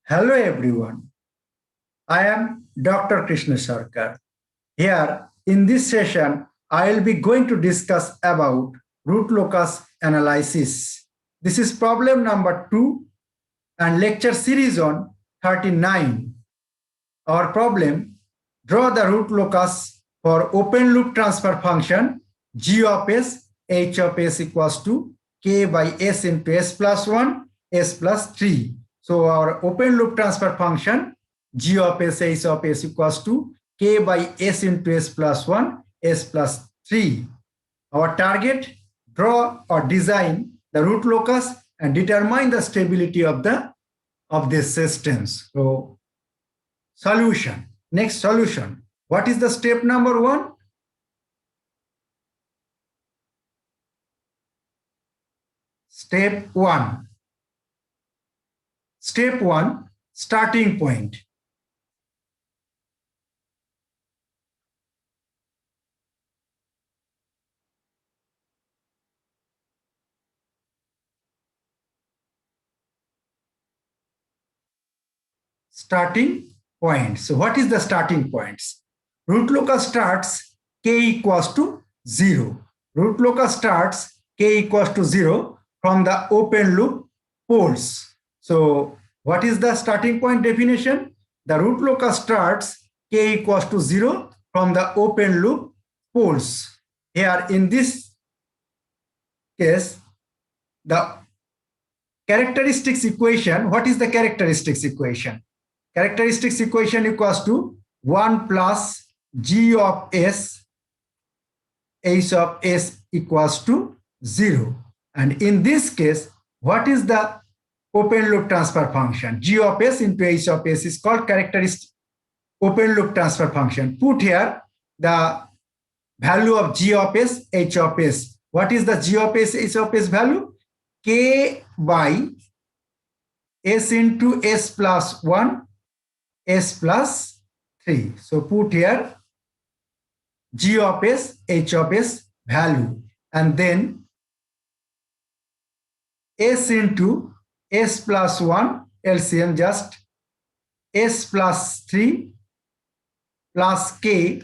Hello everyone, I am Dr. Krishna Sarkar. Here in this session, I will be going to discuss about root locus analysis. This is problem number 2 and lecture series on 39. Our problem, draw the root locus for open loop transfer function g of s, h of s equals to k by s into s plus 1, s plus 3. So our open loop transfer function g of s, h of s equals to k by s into s plus 1, s plus 3. Our target, draw or design the root locus and determine the stability of this systems. So solution. Next solution. What is the step number 1? Step 1. Step 1, starting point. Starting point. So what is the starting points? Root locus starts k equals to 0. Root locus starts k equals to 0 from the open loop poles. So what is the starting point definition? The root locus starts k equals to 0 from the open loop poles. Here in this case, the characteristics equation, what is the characteristics equation? Characteristics equation equals to 1 plus g of s, h of s equals to 0. And in this case, what is the open loop transfer function? G of s into h of s is called characteristic open loop transfer function. Put here the value of g of s, h of s. What is the g of s, h of s value? K by s into s plus 1, s plus 3. So put here g of s, h of s value, and then s into s plus 1 LCM, just s plus 3 plus k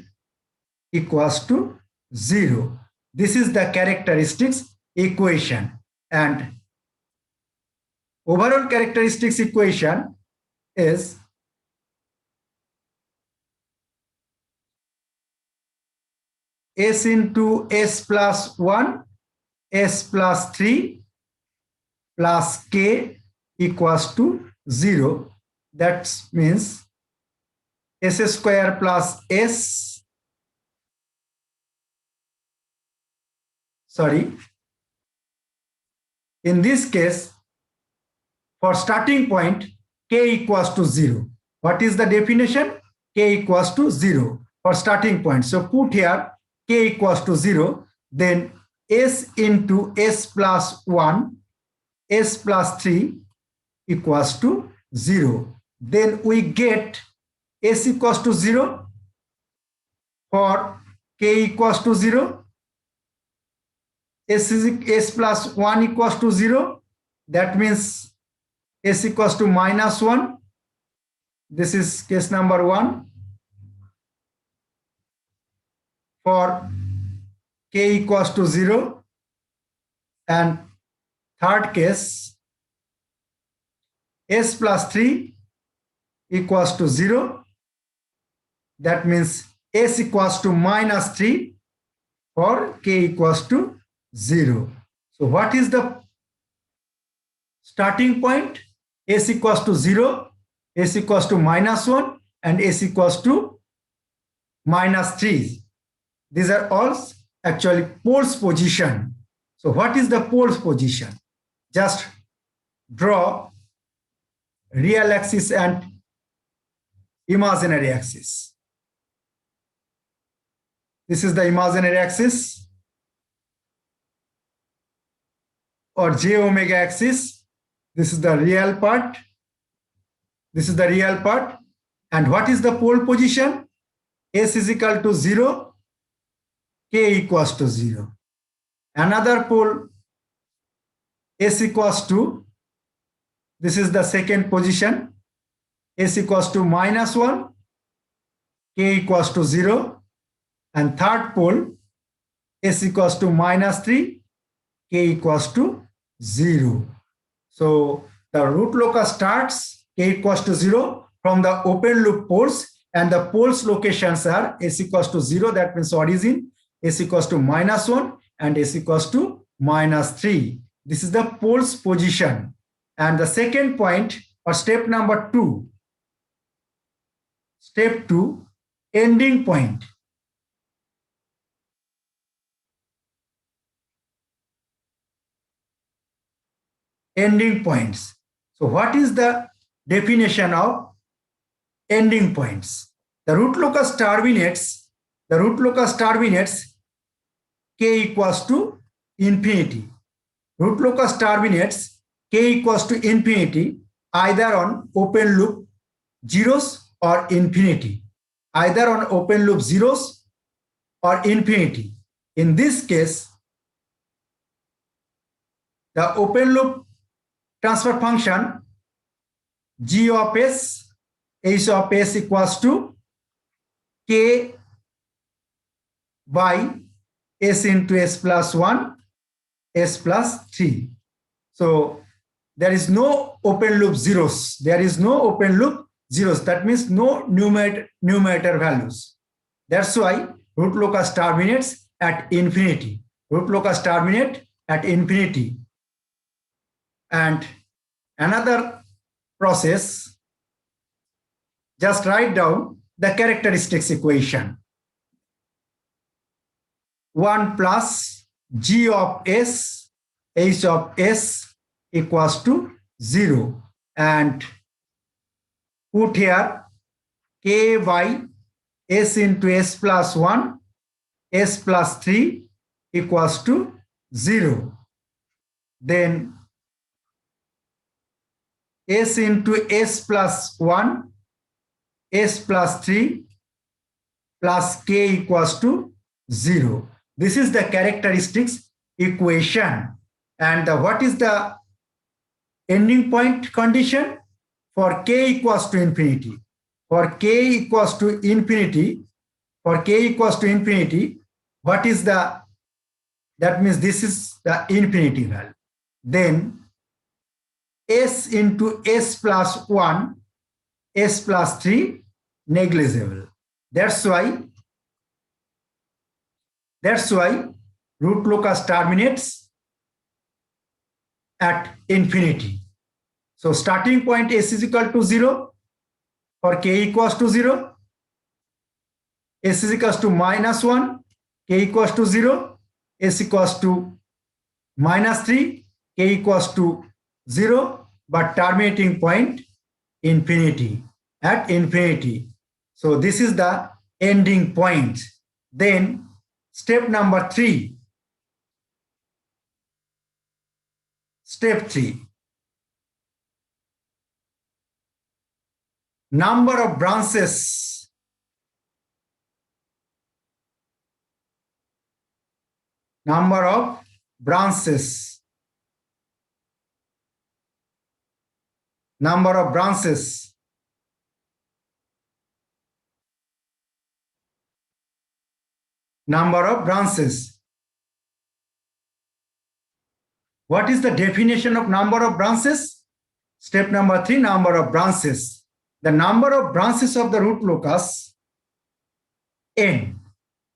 equals to 0. This is the characteristics equation, and overall characteristics equation is s into s plus 1, s plus 3 plus k equals to 0. That means s square plus s, in this case, for starting point, k equals to 0. What is the definition? K equals to 0 for starting point. So put here k equals to 0, then s into s plus 1, s plus 3 equals to 0. Then we get s equals to 0 for k equals to 0, s plus 1 equals to 0. That means s equals to minus 1. This is case number 1. For k equals to 0, and third case, s plus 3 equals to 0. That means s equals to minus 3 for k equals to 0. So what is the starting point? S equals to 0, s equals to minus 1, and s equals to minus 3. These are all actually poles position. So what is the poles position? Just draw real axis and imaginary axis. This is the imaginary axis or j omega axis. This is the real part. This is the real part. And what is the pole position? S is equal to 0, k equals to 0. Another pole, s equals to, this is the second position, S equals to -1, K equals to 0, and third pole S equals to -3, K equals to 0. So the root locus starts K equals to 0 from the open loop poles, and the poles locations are S equals to 0, that means origin, S equals to -1, and S equals to -3. This is the poles position. And the second point, or step number 2, step 2, ending point. Ending points. So what is the definition of ending points? The root locus terminates K equals to infinity. Root locus terminates K equals to infinity either on open loop zeros or infinity. Either on open loop zeros or infinity. In this case, the open loop transfer function G of S, H of S equals to K by S into S plus 1, S plus 3. So there is no open loop zeros. There is no open loop zeros. That means no numerator values. That's why root locus terminates at infinity. Root locus terminate at infinity. And another process, just write down the characteristics equation. 1 plus G of S, H of S equals to 0. And put here K by S into S plus 1, S plus 3 equals to 0. Then S into S plus 1, S plus 3 plus K equals to 0. This is the characteristics equation. And what is the ending point condition? For K equals to infinity. For K equals to infinity, what is the, that means this is the infinity value. Then S into S plus 1, S plus 3, negligible. That's why root locus terminates at infinity. So starting point S is equal to 0 for K equals to 0. S is equals to -1, K equals to 0. S equals to -3, K equals to 0, but terminating point infinity, at infinity. So this is the ending point. Then step number 3. Step 3. Number of branches. Number of branches. Number of branches. Number of branches. What is the definition of number of branches? Step number 3, number of branches. The number of branches of the root locus, n.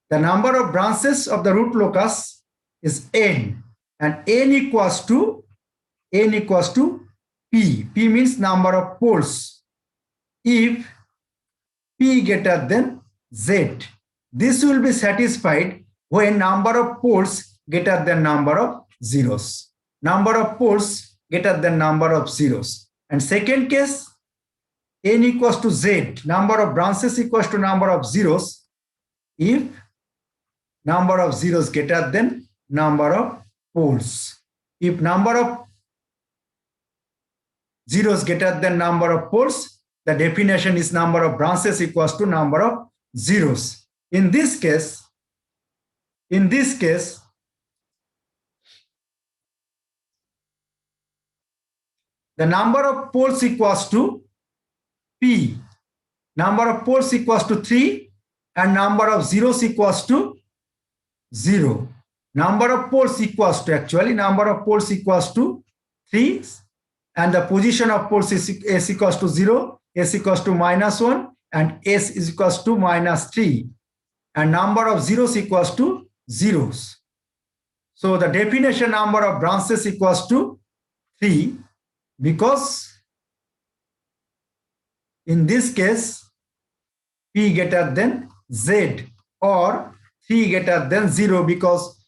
The number of branches of the root locus is n, and n equals to p. P means number of poles. If p greater than z, this will be satisfied when number of poles greater than number of zeros. Number of poles greater than number of zeros. And second case, n equals to z, number of branches equals to number of zeros, if number of zeros greater than number of poles. If number of zeros greater than number of poles, the definition is number of branches equals to number of zeros. In this case, the number of poles equals to P, number of poles equals to 3 and number of zeros equals to 0. Number of poles equals to, actually number of poles equals to 3 and the position of poles is S equals to 0, S equals to -1 and S is equals to -3 and number of zeros equals to zeros. So the definition number of branches equals to 3 because in this case P greater than Z or 3 greater than 0 because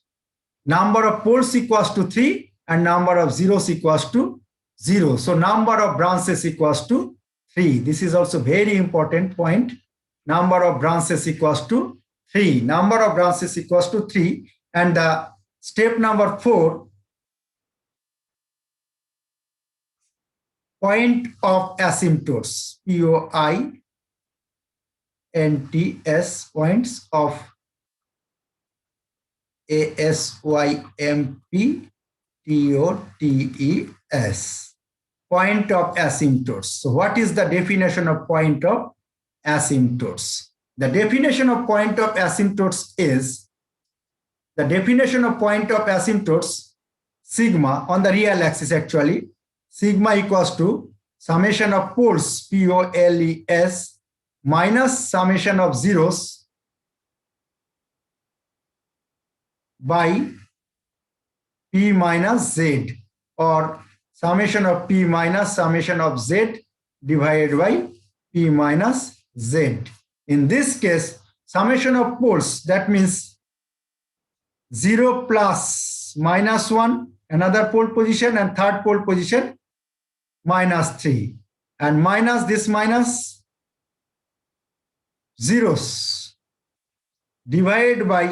number of poles equals to 3 and number of zeros equals to 0. So number of branches equals to 3. This is also very important point. Number of branches equals to 3. Number of branches equals to 3. And the step number 4, point of asymptotes, POINTS, points of ASYMPTOTES, point of asymptotes. So what is the definition of point of asymptotes? The definition of point of asymptotes is, the definition of point of asymptotes, sigma on the real axis actually, sigma equals to summation of poles, POLES, minus summation of zeros by P minus Z, or summation of P minus summation of Z divided by P minus Z. In this case, summation of poles, that means 0 plus -1, another pole position, and third pole position -3, and minus this minus zeros divided by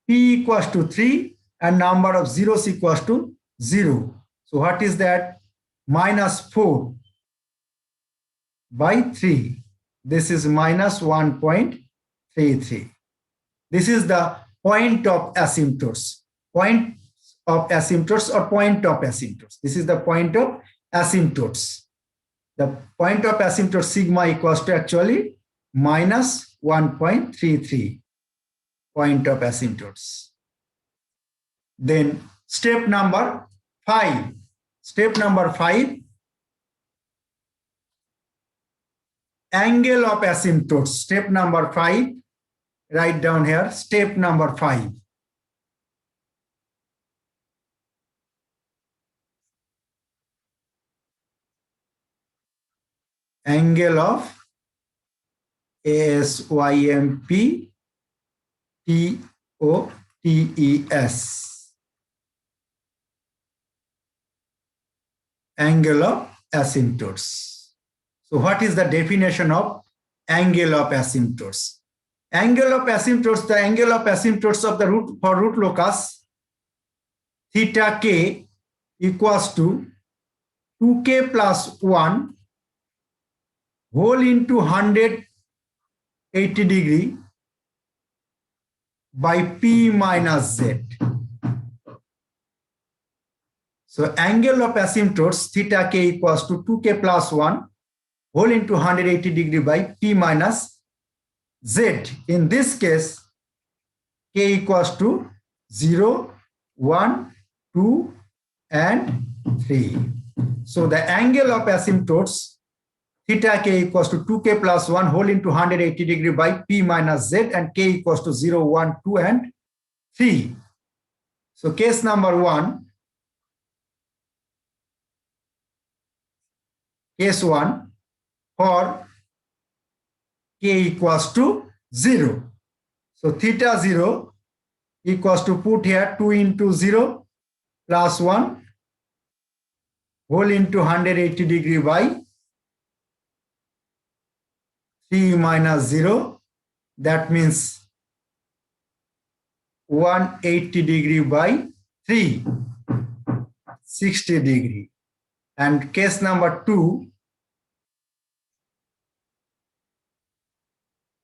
P equals to 3 and number of zeros equals to 0. So what is that? -4 by 3. This is -1.33. This is the point of asymptotes. Point of asymptotes or point of asymptotes. This is the point of asymptotes. The point of asymptote sigma equals to actually -1.33. Point of asymptotes. Then step number 5. Step number 5, angle of asymptotes. Step number 5, write down here, step number 5. Angle of ASYMPTOTES. Angle of asymptotes. So what is the definition of angle of asymptotes? Angle of asymptotes, the angle of asymptotes of the root for root locus theta k equals to 2k plus 1 whole into 180 degree by P minus Z. So angle of asymptotes theta k equals to 2k plus 1 whole into 180 degree by P minus Z. In this case, k equals to 0, 1, 2, and 3. So the angle of asymptotes theta k equals to 2k plus 1 whole into 180 degree by P minus Z, and k equals to 0, 1, 2, and 3. So case number 1, case 1, for k equals to 0. So theta 0 equals to, put here 2 into 0 plus 1 whole into 180 degree by 3 minus 0. That means 180 degree by 3, 60 degree. And case number 2,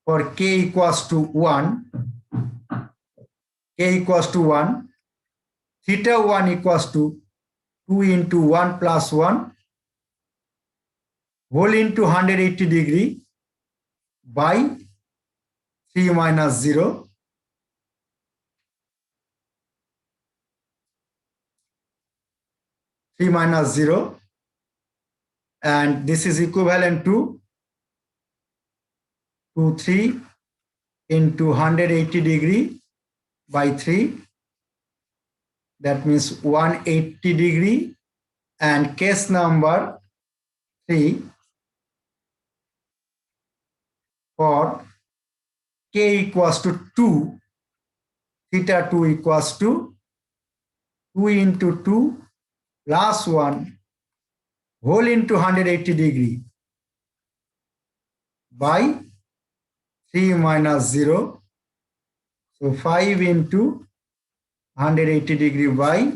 for k equals to 1, k equals to 1, theta 1 equals to 2 into 1 plus 1 whole into 180 degree by 3 minus 0. And this is equivalent to 3 into 180 degree by 3. That means 180 degree. And case number 3 for k equals to 2, theta 2 equals to 2 into 2 plus 1 whole into 180 degree by 3 minus 0. So 5 into 180 degree by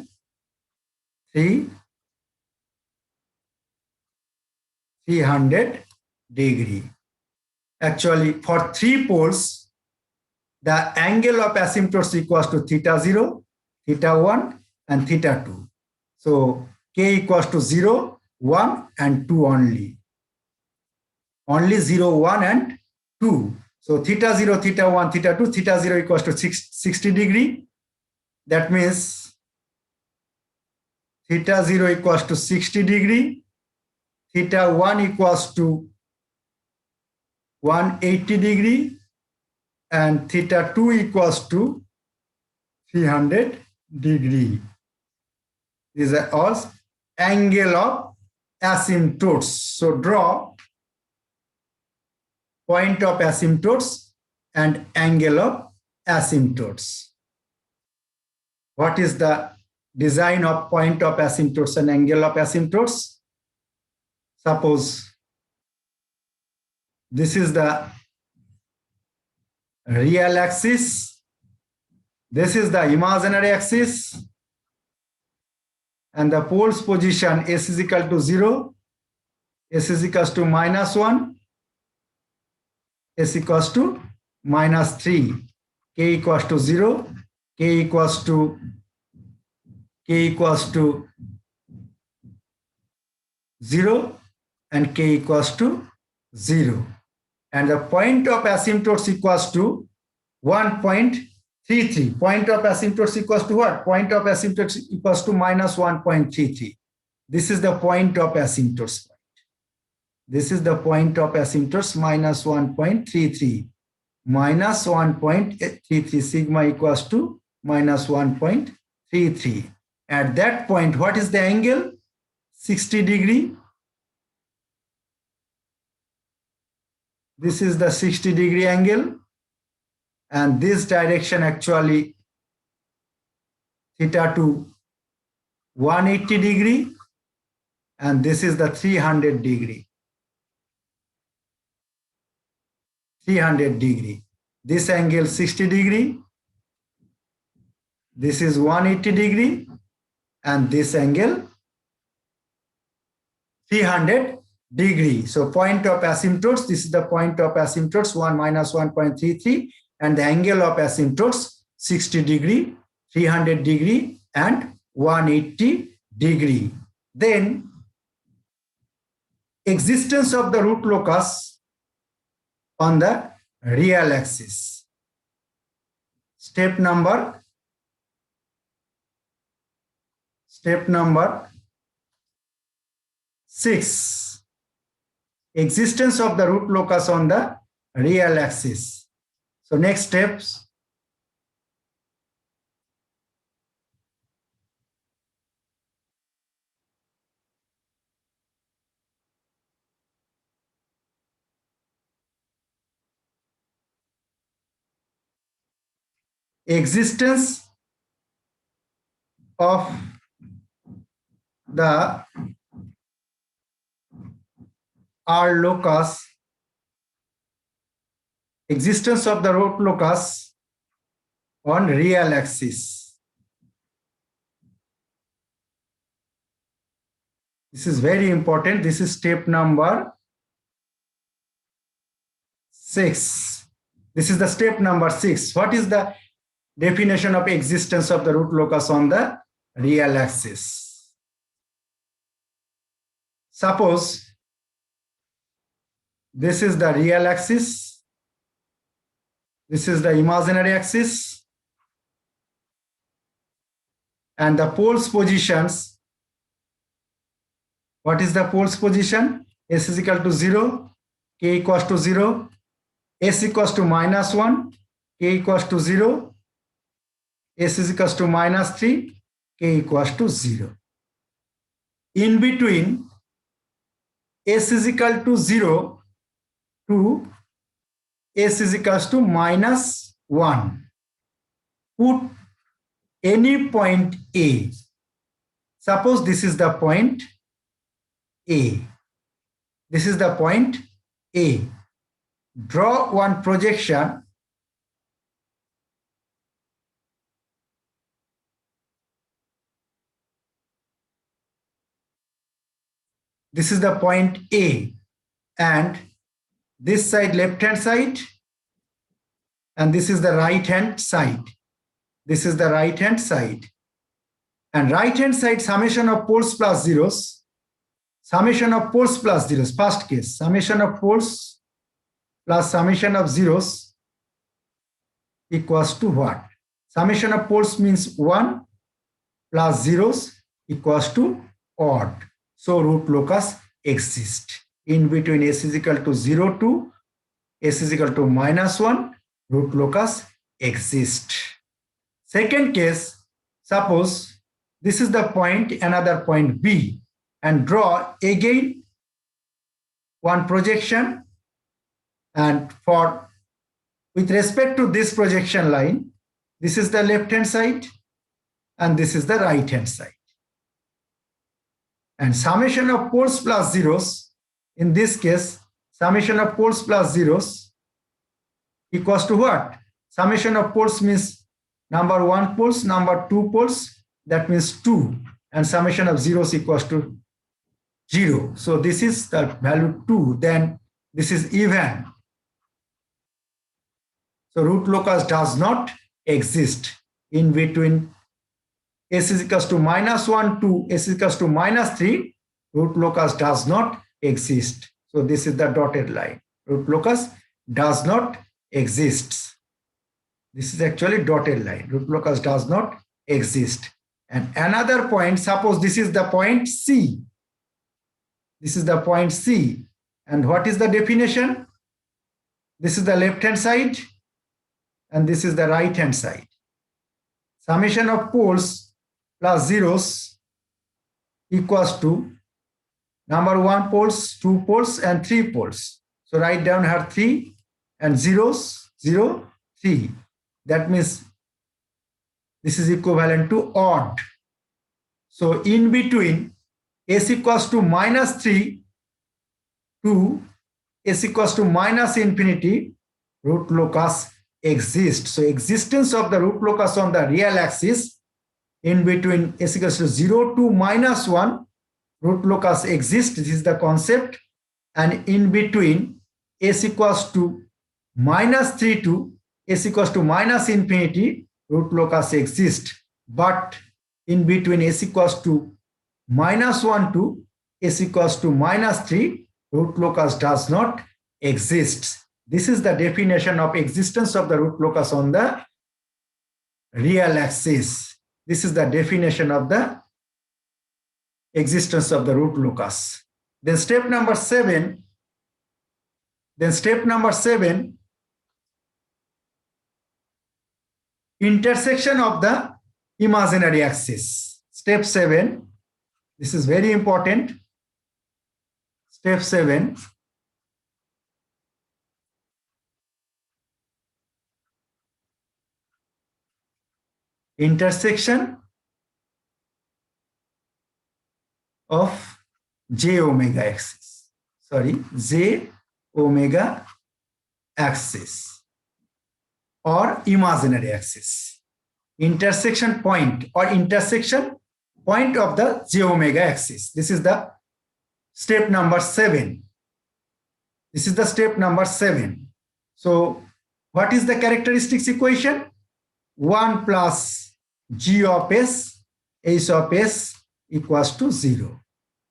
3, 300 degree. Actually, for 3 poles, the angle of asymptotes equals to theta 0, theta 1, and theta 2. So k equals to 0, 1, and 2 only. Only 0, 1, and 2. So theta 0, theta 1, theta 2, theta 0 equals to 60 degree. That means theta 0 equals to 60 degree. Theta 1 equals to 180 degree. And theta 2 equals to 300 degree. These are all angle of asymptotes. So draw point of asymptotes and angle of asymptotes. What is the design of point of asymptotes and angle of asymptotes? Suppose this is the real axis, this is the imaginary axis, and the poles position s is equal to 0, s is equals to minus 1, s equals to minus 3, k equals to 0, k equals to 0, and k equals to 0. And the point of asymptotes equals to 1.33. Point of asymptotes equals to what? Point of asymptotes equals to minus 1.33. This is the point of asymptotes. This is the point of asymptotes, minus 1.33. Minus 1.33, sigma equals to minus 1.33. At that point, what is the angle? 60 degree. This is the 60 degree angle. And this direction actually theta to 180 degree. And this is the 300 degree. 300 degree. This angle 60 degree. This is 180 degree. And this angle 300 degree. So point of asymptotes, this is the point of asymptotes, 1 minus 1.33, and the angle of asymptotes 60 degree, 300 degree, and 180 degree. Then existence of the root locus on the real axis. Step number 6. Existence of the root locus on the real axis. So next steps. Existence of the R locus, existence of the root locus on real axis. This is very important. This is step number 6. This is the step number 6. What is the definition of existence of the root locus on the real axis? Suppose This is the real axis. This is the imaginary axis. And the poles positions. What is the poles position? S is equal to 0, K equals to 0, S equals to -1, K equals to 0, S is equals to -3, K equals to 0. In between S is equal to 0 to S is equals to -1, put any point A. Suppose this is the point A. This is the point A. Draw one projection this is the point A, and this side left hand side, and this is the right hand side. This is the right hand side, and right hand side summation of poles plus zeros. Summation of poles plus zeros, first case, summation of poles plus summation of zeros equals to what? Summation of poles means 1 plus zeros equals to odd. So root locus exists. In between S is equal to 0 to S is equal to -1, root locus exists. Second case, suppose this is the point, another point B, and draw again one projection, and for with respect to this projection line, this is the left hand side and this is the right hand side. And summation of poles plus zeros, in this case, summation of poles plus zeros equals to what? Summation of poles means number 1 poles, number 2 poles, that means 2, and summation of zeros equals to 0. So this is the value 2, then this is even. So root locus does not exist in between S is equals to -1 to S is equals to -3, root locus does not exist. So this is the dotted line. Root locus does not exist. This is actually dotted line. Root locus does not exist. And another point, suppose this is the point C. This is the point C. And what is the definition? This is the left hand side and this is the right hand side. Summation of poles plus zeros equals to number 1 poles, 2 poles, and 3 poles. So write down here 3 and zeros, 0, 3. That means this is equivalent to odd. So in between S equals to -3 to S equals to -infinity, root locus exists. So existence of the root locus on the real axis in between S equals to 0 to -1, root locus exists. This is the concept. And in between S equals to -3 to S equals to -infinity, root locus exists. But in between S equals to -1 to S equals to -3, root locus does not exist. This is the definition of existence of the root locus on the real axis. This is the definition of the existence of the root locus. Then step number 7. Intersection of the imaginary axis. Step 7. This is very important. Step 7. Intersection of j omega axis. Sorry, j omega axis or imaginary axis. Intersection point or intersection point of the j omega axis. This is the step number 7. This is the step number 7. So what is the characteristics equation? 1 plus g of s, h of s equals to 0.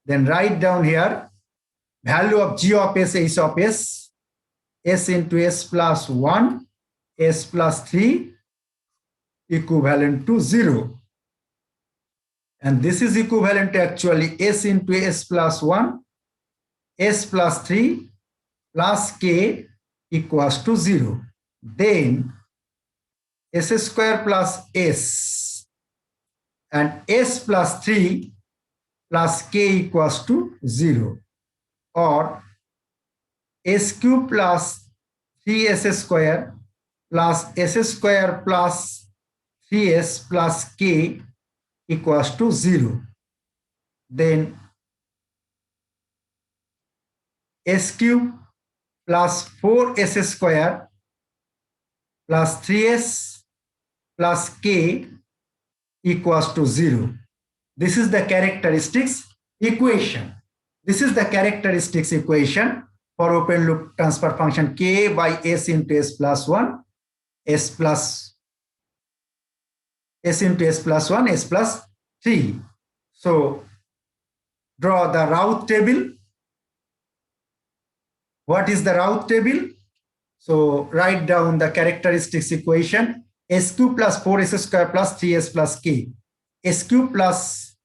Then write down here value of g of s, h of s into s plus 1, s plus 3 equivalent to 0. And this is equivalent to actually s into s plus 1, s plus 3 plus k equals to 0. Then s square plus s and s plus 3 plus k equals to 0, or s cube plus 3s square plus s square plus 3s plus k equals to 0. Then s cube plus 4s square plus 3s plus k equals to 0. This is the characteristics equation. This is the characteristics equation for open loop transfer function k by s into s plus 1, s into s plus 1, s plus 3. So draw the Routh table. What is the Routh table? So write down the characteristics equation: s cube plus 4s square plus 3s plus k. S cube plus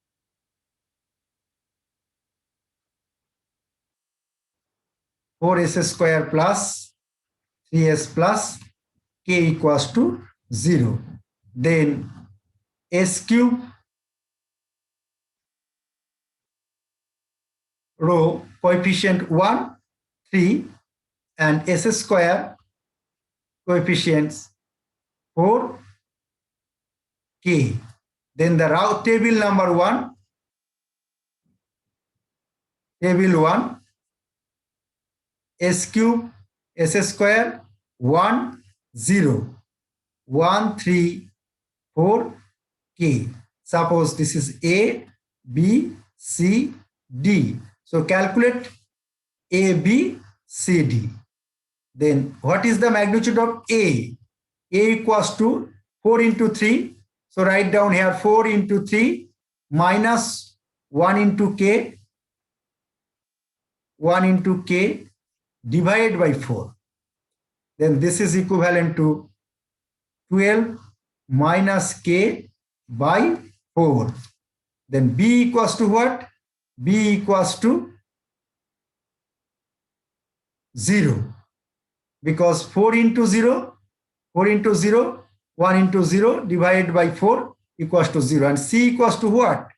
4s square plus 3s plus k equals to 0. Then s cube row coefficient 1, 3, and s square coefficients 4, k. Then the Routh table number 1, table 1, s cube, s square, 1, 0, 1, 3, 4, k. Suppose this is A, B, C, D. So calculate A, B, C, D. Then what is the magnitude of A? A equals to 4 into 3. So write down here 4 into 3 minus 1 into k, 1 into k divided by 4. Then this is equivalent to 12 minus k by 4. Then B equals to what? B equals to 0. Because 4 into 0, 4 into 0, 1 into 0 divided by 4 equals to 0. And C equals to what?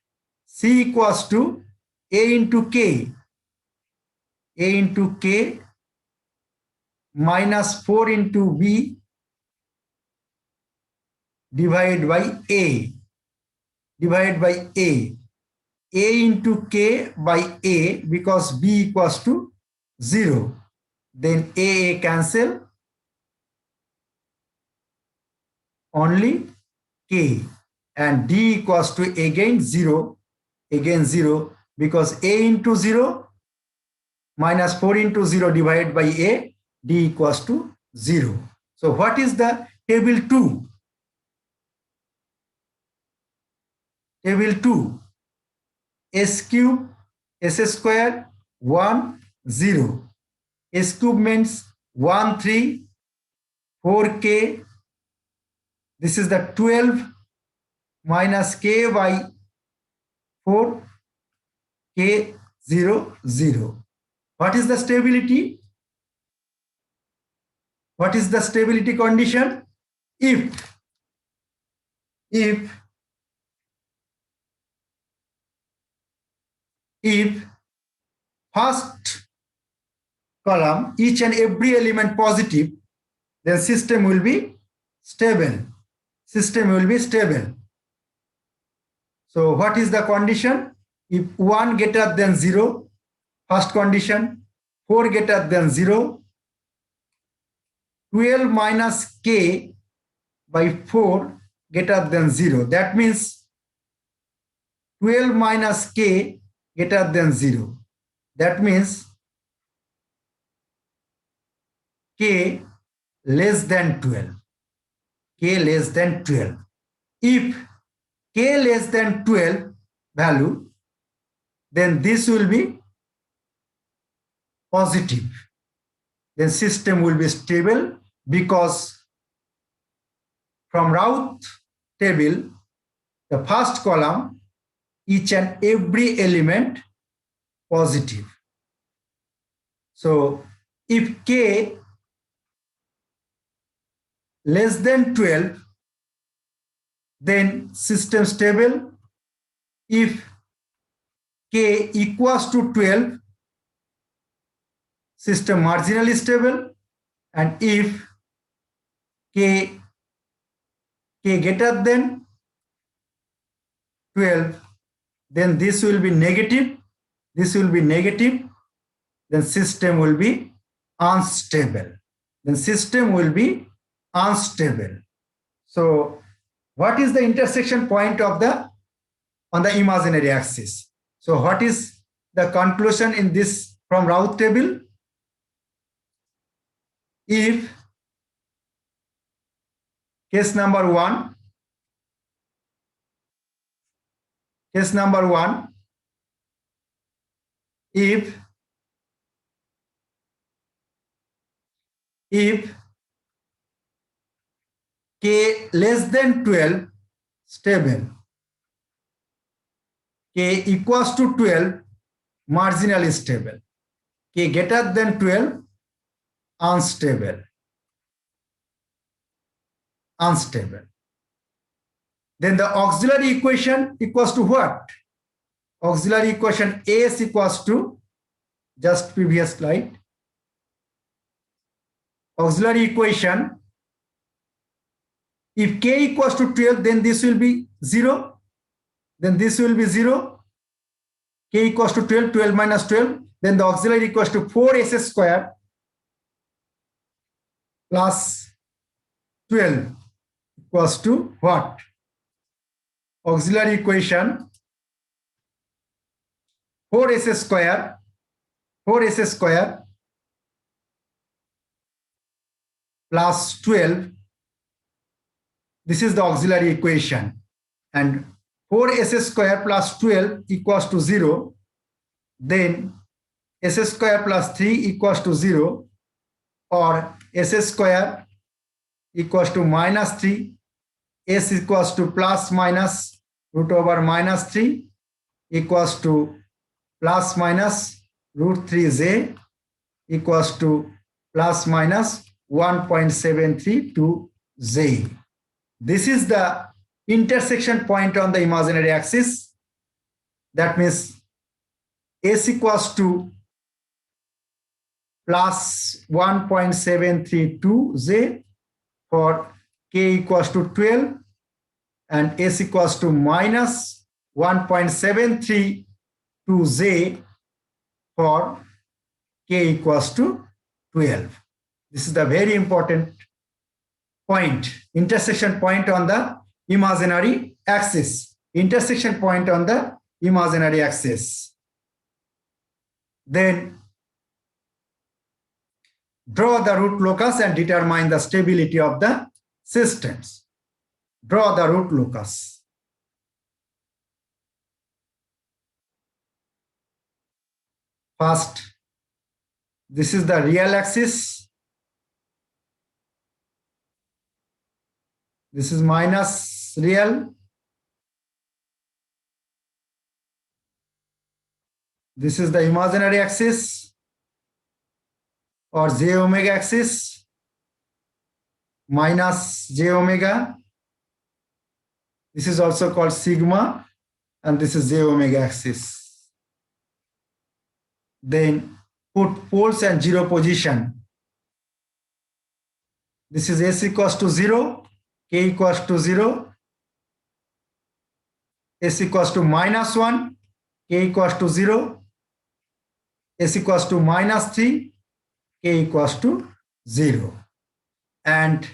C equals to A into K. A into K minus 4 into B divided by A. Divided by A. A into K by A, because B equals to 0. Then A cancel. Only K. And D equals to again 0. Again 0. Because A into 0 minus 4 into 0 divided by A, D equals to 0. So what is the table 2? Table 2. S cube, S square, 1, 0. S cube means 1, 3, 4k. This is the 12 minus k by 4, k, 0, 0. What is the stability? What is the stability condition? If first column, each and every element positive, then system will be stable. System will be stable. So what is the condition? If 1 greater than 0, first condition, 4 greater than 0, 12 minus k by 4 greater than 0. That means 12 minus k greater than 0. That means k less than 12. K less than 12. If k less than 12 value, then this will be positive, then system will be stable, because from Raoult table, the first column, each and every element positive. So if K less than 12, then system stable. If K equals to 12, system marginally stable. And if K greater than 12, then this will be negative, this will be negative, then system will be unstable. Then system will be unstable. So what is the intersection point of the on the imaginary axis? So what is the conclusion in this from Raoult table? If case number one, if K less than 12 stable, K equals to 12 marginally stable, K greater than 12 unstable. Then the auxiliary equation equals to what? Auxiliary equation AS equals to, just previous slide, auxiliary equation, if K equals to 12, then this will be 0, then this will be 0, K equals to 12, 12 minus 12, then the auxiliary equals to 4s square plus 12 equals to what? Auxiliary equation 4s square plus 12. This is the auxiliary equation, and 4s square plus 12 equals to 0. Then s square plus 3 equals to 0, or s square equals to minus 3, s equals to plus minus root over minus 3 equals to plus minus root 3j equals to plus minus 1.732j. This is the intersection point on the imaginary axis. That means s equals to plus 1.732j for K equals to 12, and s equals to minus 1.732j for K equals to 12. This is the very important point, intersection point on the imaginary axis. Intersection point on the imaginary axis. Then draw the root locus and determine the stability of the systems. Draw the root locus. First, this is the real axis. This is minus real. This is the imaginary axis or j omega axis, minus j omega. This is also called sigma, and this is j omega axis. Then put poles and zero position. This is s equals to 0, k equals to 0, s equals to minus 1, k equals to 0, s equals to minus 3, k equals to 0. And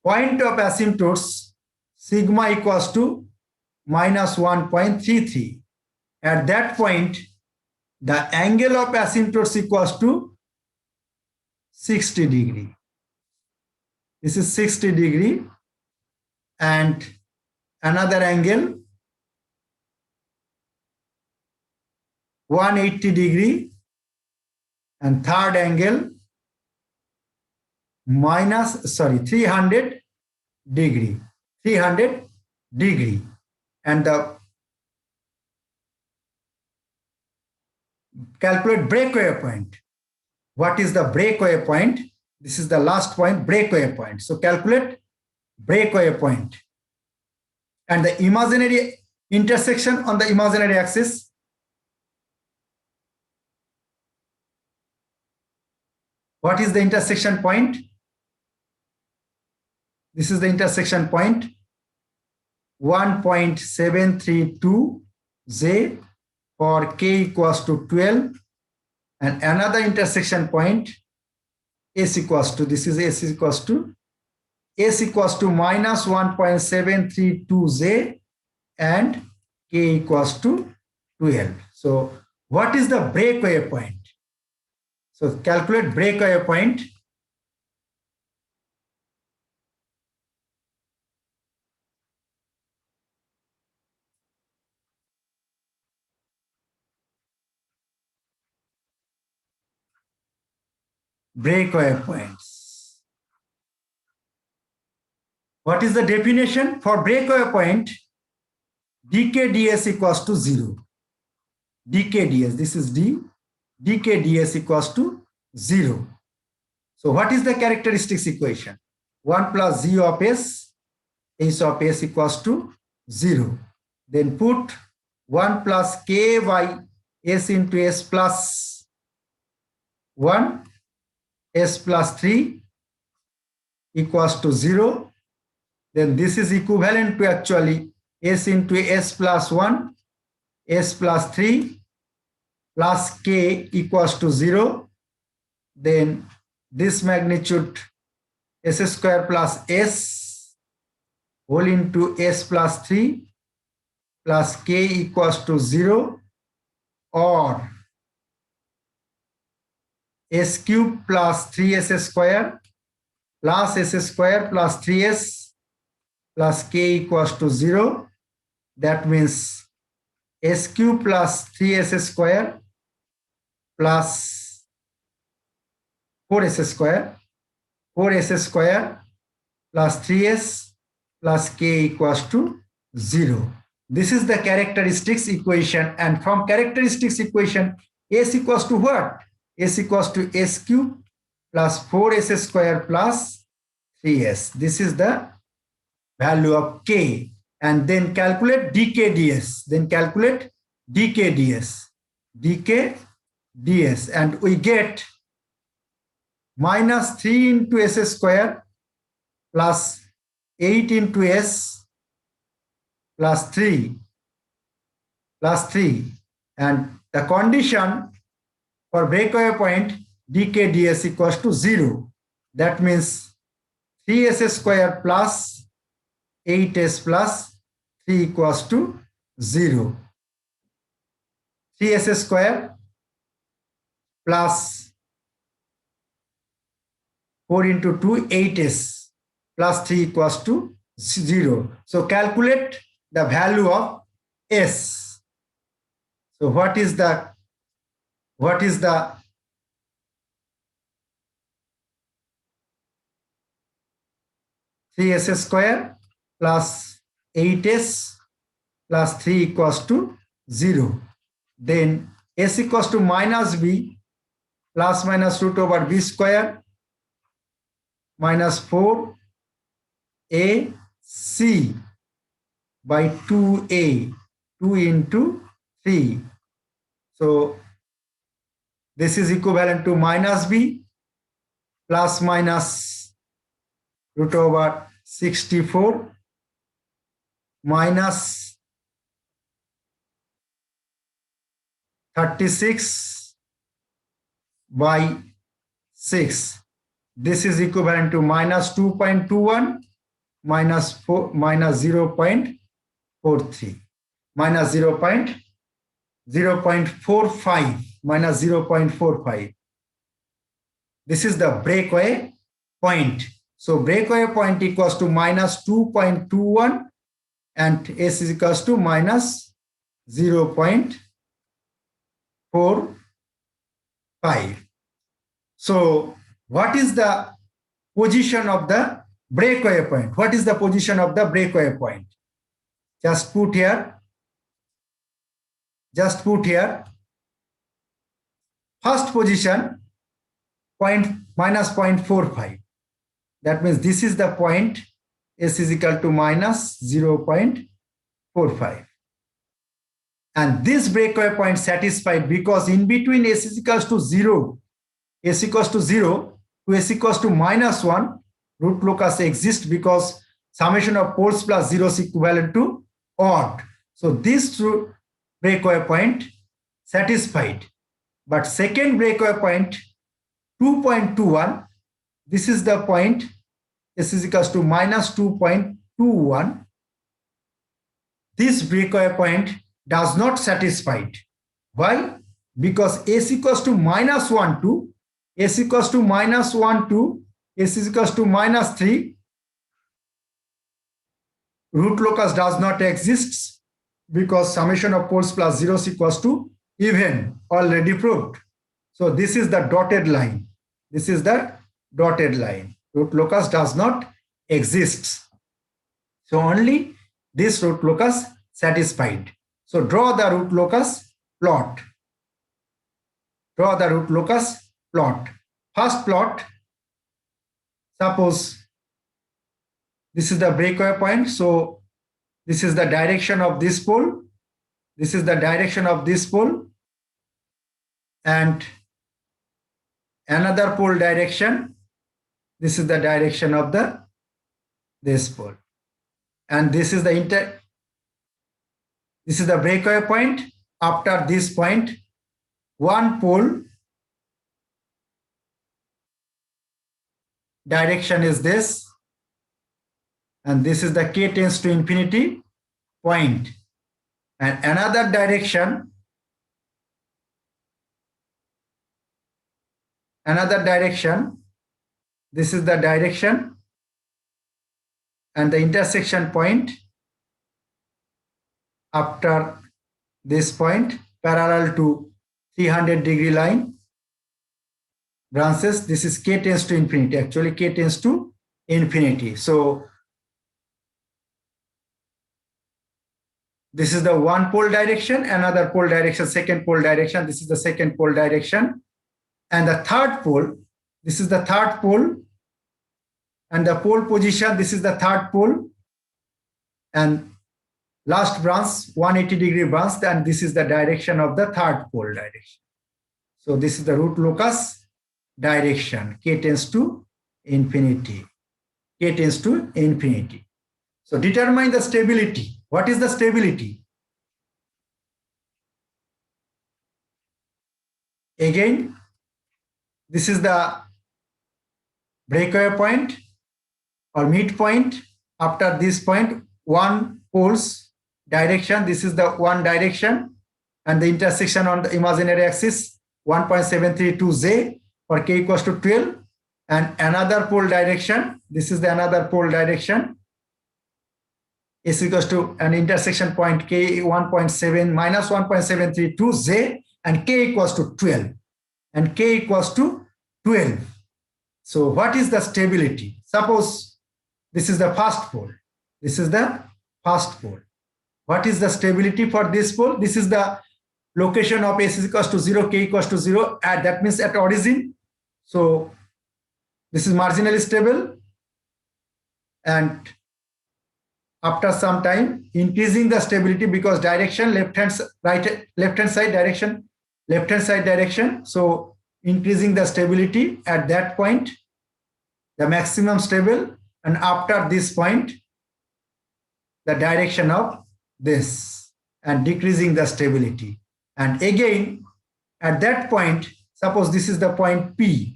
point of asymptotes, sigma equals to minus 1.33. At that point, the angle of asymptotes equals to 60 degree. This is 60 degree, and another angle 180 degree, and third angle minus, 300 degree, 300 degree. And the calculate breakaway point. What is the breakaway point? This is the last point, breakaway point. So calculate breakaway point. And the imaginary intersection on the imaginary axis. What is the intersection point? This is the intersection point, 1.732 J for k equals to 12, and another intersection point S equals to, this is S equals to minus 1.732 J and k equals to 12. So what is the breakaway point? So calculate breakaway point. Breakaway points. What is the definition for breakaway point? dk ds equals to 0. dk ds, this is d, dk ds equals to 0. So what is the characteristics equation? 1 plus z of s, h of s equals to 0. Then put 1 plus k by s into s plus 1, s plus 3 equals to 0. Then this is equivalent to actually s into s plus 1, s plus 3 plus k equals to 0. Then this magnitude s square plus s whole into s plus 3 plus k equals to 0, or s cube plus 3s square plus s square plus 3s plus k equals to 0. That means s cube plus 3s square plus 4s square, 4s square plus 3s plus k equals to 0. This is the characteristics equation, and from characteristics equation, s equals to what? S equals to s cube plus 4s square plus 3s. This is the value of k. And then calculate dk ds. Then calculate dk ds. dk ds. And we get minus 3 into s square plus 8 into s plus 3 plus 3. And the condition for breakaway point dk ds equals to 0. That means 3s square plus 8s plus 3 equals to 0. 3s square plus 4 into 2, 8s plus 3 equals to 0. So calculate the value of s. So what is the 3s square plus 8s plus 3 equals to 0. Then s equals to minus b plus minus root over b square minus 4ac by 2a, 2 into 3. So this is equivalent to minus b plus minus root over 64 minus 36 by 6. This is equivalent to minus 2.21 minus 0.43 minus 0.45 minus 0.45. This is the breakaway point. So breakaway point equals to minus 2.21 and s is equals to minus 0.45. So what is the position of the breakaway point? What is the position of the breakaway point? Just put here. Just put here. First position, minus 0.45. That means this is the point, S is equal to minus 0.45. And this breakaway point satisfied because in between S is equals to 0, S equals to 0 to S equals to minus 1, root locus exists because summation of poles plus 0 is equivalent to odd. So this breakaway point satisfied. But second breakaway point, 2.21, this is the point, S is equals to minus 2.21. This breakaway point does not satisfy. Why? Because S equals to minus 1, 2, S equals to minus 1, 2, S is equals to minus 3. Root locus does not exist because summation of poles plus 0 is equals to even, already proved. So this is the dotted line. This is the dotted line. Root locus does not exist. So only this root locus satisfied. So draw the root locus plot. Draw the root locus plot. First plot, suppose this is the breakaway point. So this is the direction of this pole. This is the direction of this pole. And another pole direction. This is the direction of this pole. And this is the breakaway point. After this point, one pole direction is this, and this is the k tends to infinity point. And another direction, this is the direction, and the intersection point after this point parallel to 300-degree line branches. This is k tends to infinity. Actually, k tends to infinity. So this is the one pole direction, another pole direction, second pole direction. This is the second pole direction. And the third pole, this is the third pole. And the pole position, this is the third pole. And last branch, 180-degree branch, and this is the direction of the third pole direction. So this is the root locus direction, k tends to infinity. K tends to infinity. So determine the stability. What is the stability? Again, this is the breakaway point or midpoint. After this point, one pole's direction. This is the one direction, and the intersection on the imaginary axis 1.732J for k equals to 12, and another pole direction. This is the another pole direction. S equals to an intersection point k 1.7 minus 1.732J and k equals to 12, and k equals to 12. So what is the stability? Suppose this is the first pole. This is the first pole. What is the stability for this pole? This is the location of S is equals to 0, k equals to 0, and that means at origin. So this is marginally stable, and after some time increasing the stability because direction left hand side direction. So increasing the stability at that point, the maximum stable, and after this point the direction of this, and decreasing the stability. And again at that point, suppose this is the point P.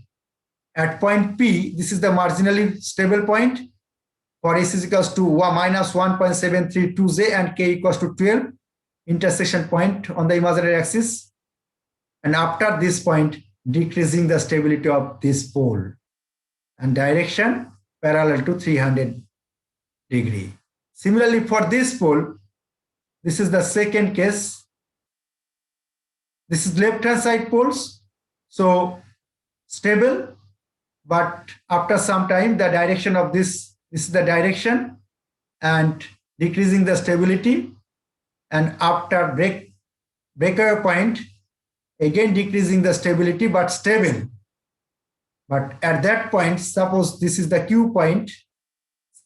At point P, this is the marginally stable point for S is equals to minus 1.732J and k equals to 12, intersection point on the imaginary axis. And after this point, decreasing the stability of this pole, and direction parallel to 300-degree. Similarly, for this pole, this is the second case. This is left-hand side poles. So stable, but after some time, the direction of this is the direction, and decreasing the stability, and after breakaway point, again decreasing the stability, but stable. But at that point, suppose this is the Q point,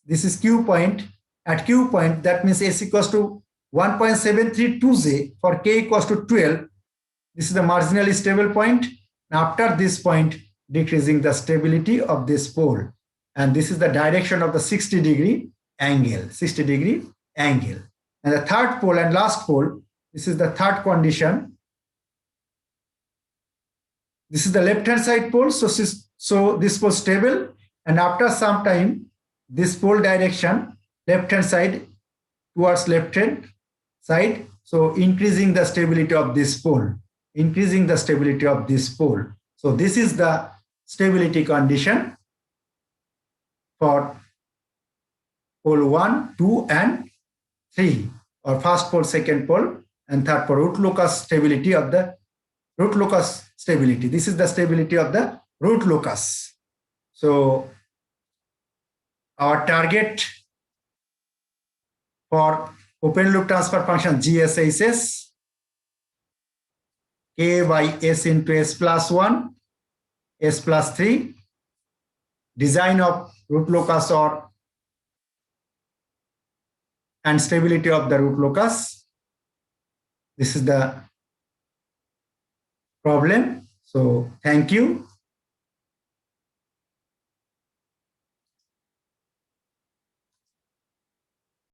this is Q point. At Q point, that means S equals to 1.732J for K equals to 12. This is the marginally stable point. After this point, decreasing the stability of this pole. And this is the direction of the 60-degree angle, 60-degree angle. And the third pole and last pole, this is the third condition. This is the left-hand side pole, so this pole stable, and after some time, this pole direction, left-hand side towards left-hand side, so increasing the stability of this pole, increasing the stability of this pole. So this is the stability condition for pole 1, 2, and 3, or first pole, second pole, and third pole. Root locus stability of the root locus stability. This is the stability of the root locus. So our target for open loop transfer function GSHS, K by S into S plus 1, S plus 3, design of root locus or and stability of the root locus. This is the problem. So thank you.